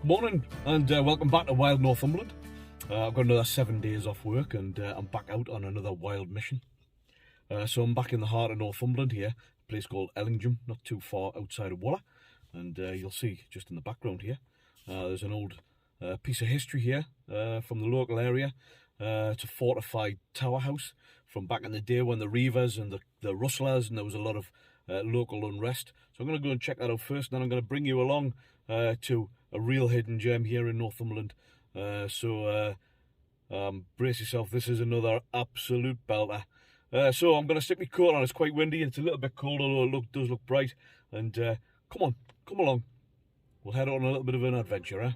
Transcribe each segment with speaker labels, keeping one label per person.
Speaker 1: Morning and welcome back to Wild Northumberland. I've got another 7 days off work and I'm back out on another wild mission. So I'm back in the heart of Northumberland here, a place called Chillingham, not too far outside of Waller. And you'll see just in the background here, there's an old piece of history here from the local area. It's a fortified tower house from back in the day when the reivers and the rustlers, and there was a lot of local unrest. So I'm going to go and check that out first, and then I'm going to bring you along to a real hidden gem here in Northumberland. So brace yourself, this is another absolute belter. So I'm going to stick my coat on. It's quite windy, it's a little bit cold, although it does look bright. And come along. We'll head on a little bit of an adventure, eh?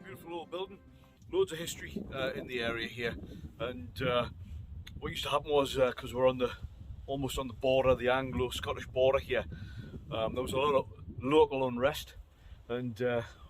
Speaker 1: Beautiful old building, loads of history in the area here. And what used to happen was, because we're almost on the border, the Anglo-Scottish border here, there was a lot of local unrest, and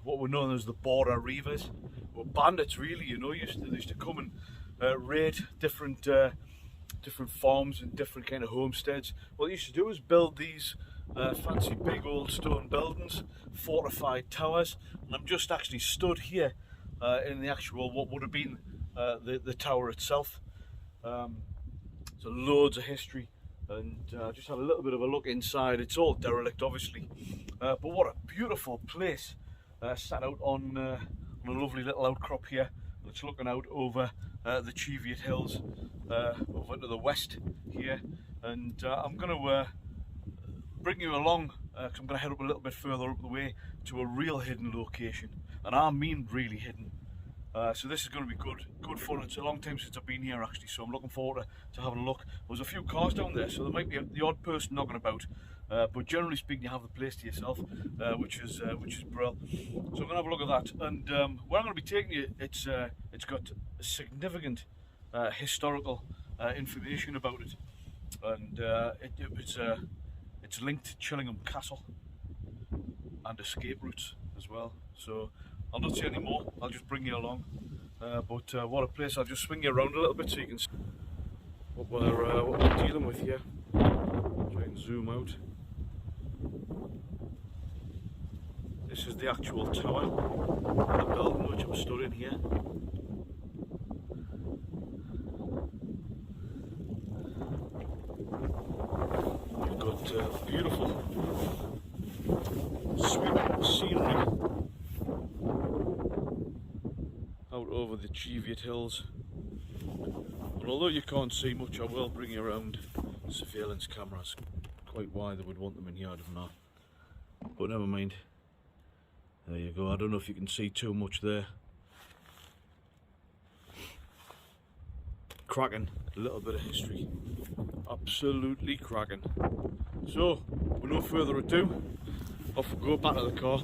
Speaker 1: what were known as the border reivers were bandits, really. You know, they used to come and raid different farms and different kind of homesteads. What they used to do was build these fancy big old stone buildings, fortified towers, and I'm just actually stood here in the actual, what would have been the tower itself. So loads of history, and just had a little bit of a look inside. It's all derelict, obviously, but what a beautiful place. Sat out on a lovely little outcrop here. It's looking out over the Cheviot Hills, over to the west here, and I'm going to bring you along, because I'm going to head up a little bit further up the way to a real hidden location, and I mean really hidden. So this is going to be good fun. It's a long time since I've been here, actually, so I'm looking forward to having a look. There's a few cars down there, so there might be the odd person knocking about, but generally speaking, you have the place to yourself, which is brilliant. So I'm going to have a look at that, and where I'm going to be taking you, it's got significant historical information about it, and it's linked to Chillingham Castle and escape routes as well. So I'll not say any more, I'll just bring you along. But what a place. I'll just swing you around a little bit so you can see what we're dealing with here. Try and zoom out. This is the actual tower, the building which I'm stood in here. We've got beautiful sweeping scenery out over the Cheviot Hills. And although you can't see much, I will bring you around. Surveillance cameras, quite why they would want them in here, I don't know, but never mind. There you go. I don't know if you can see too much there. Cracking, a little bit of history, absolutely cracking. So with no further ado, off we go back to the car.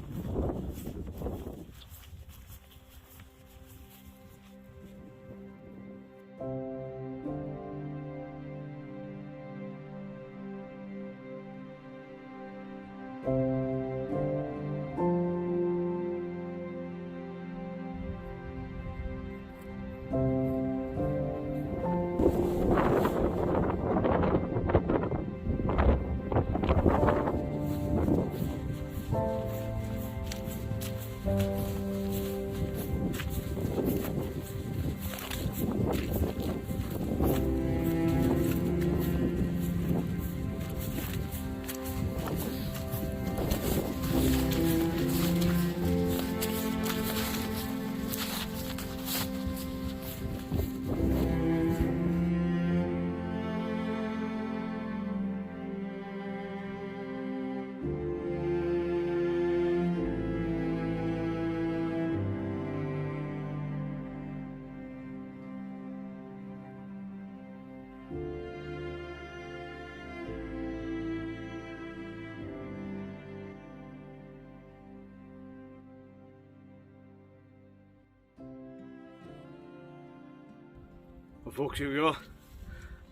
Speaker 1: Well folks, here we are,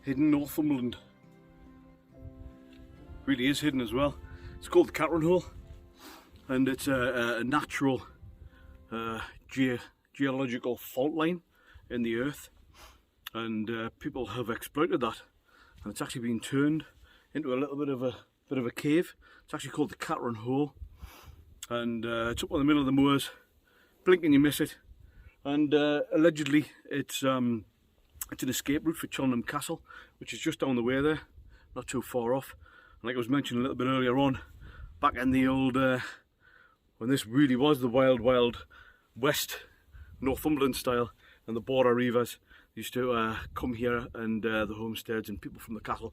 Speaker 1: hidden Northumberland. Really is hidden as well. It's called the Cateran hole, and it's a natural geological fault line in the earth, and people have exploited that, and it's actually been turned into a little bit of a cave. It's actually called the Cateran hole, and it's up in the middle of the moors. Blink and you miss it, and allegedly it's an escape route for Chillingham Castle, which is just down the way there, not too far off. And like I was mentioning a little bit earlier on, back in the old, when this really was the wild west Northumberland style, and the border reivers used to come here, and the homesteads and people from the castle,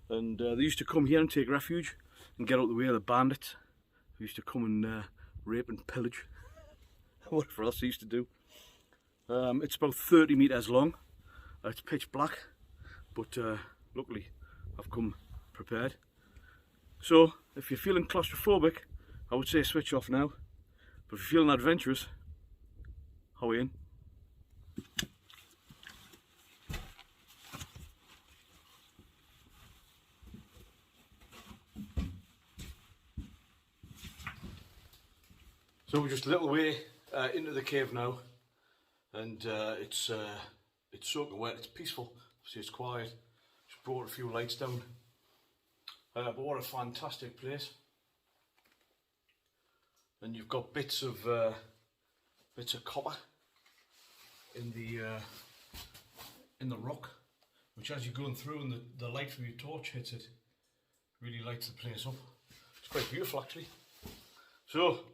Speaker 1: and they used to come here and take refuge and get out the way of the bandits who used to come and rape and pillage, whatever else they used to do. It's about 30 metres long. It's pitch black, but luckily I've come prepared. So if you're feeling claustrophobic, I would say switch off now, but if you're feeling adventurous, how are you in? So we're just a little way into the cave now, and it's soaking wet. It's peaceful, see, it's quiet. Just brought a few lights down, but what a fantastic place. And you've got bits of copper in the rock, which as you're going through and the light from your torch hits it, really lights the place up. It's quite beautiful actually. So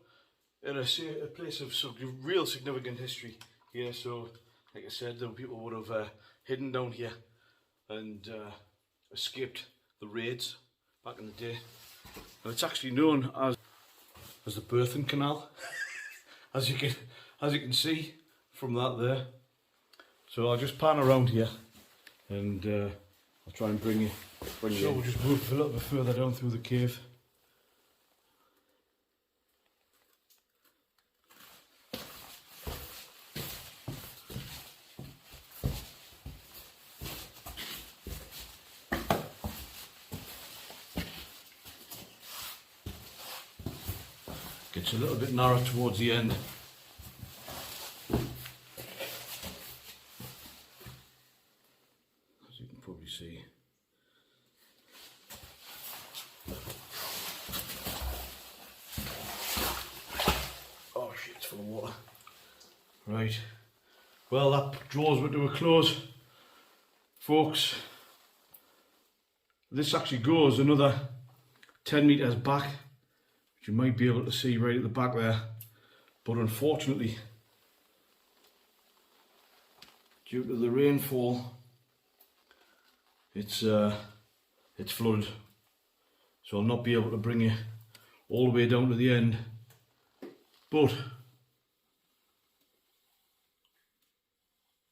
Speaker 1: in a place of real significant history here, so like I said, the people would have hidden down here and escaped the raids back in the day. And it's actually known as the birthing canal, as you can see from that there. So I'll just pan around here, and I'll try and bring you in. So we'll just move a little bit further down through the cave. Gets a little bit narrow towards the end. As you can probably see. Oh shit, it's full of water. Right. Well, that draws me to a close, folks. This actually goes another 10 metres back. You might be able to see right at the back there, but unfortunately, due to the rainfall, it's flooded, so I'll not be able to bring you all the way down to the end, but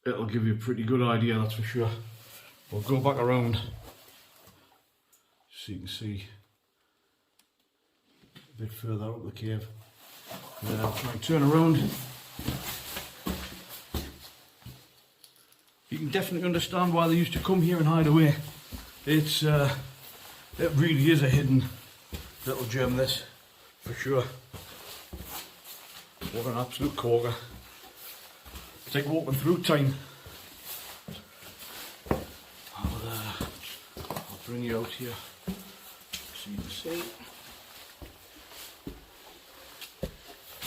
Speaker 1: it'll give you a pretty good idea, that's for sure. We'll go back around so you can see a bit further up the cave. Then I'll try and turn around. You can definitely understand why they used to come here and hide away. It really is a hidden little gem, this, for sure. What an absolute corker. It's like walking through time. I'll bring you out here so you can see.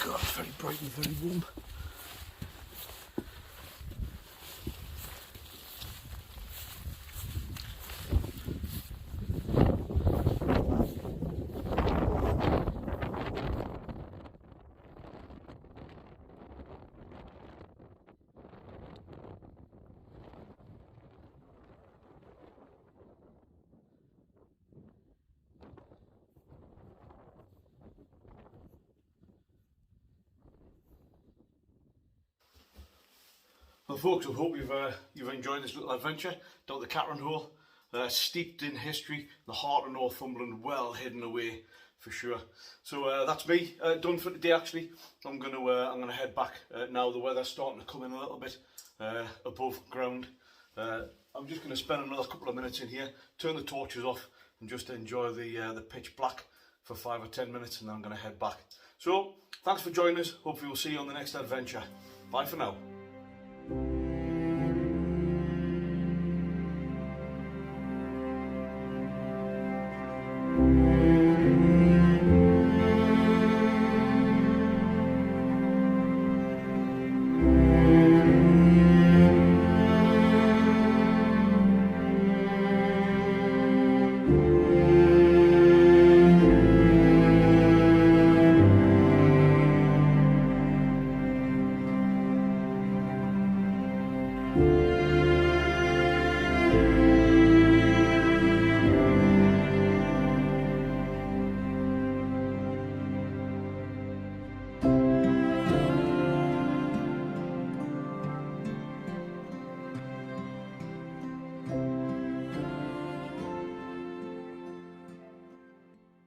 Speaker 1: God, it's very bright and very warm. Well folks, I hope you've enjoyed this little adventure down the Cateran hole, steeped in history, the heart of Northumberland, well hidden away for sure. So that's me done for today. Actually, I'm gonna head back now. The weather's starting to come in a little bit above ground, I'm just going to spend another couple of minutes in here, turn the torches off and just enjoy the pitch black for 5 or 10 minutes, and then I'm going to head back. So thanks for joining us. Hopefully we'll see you on the next adventure. Bye for now.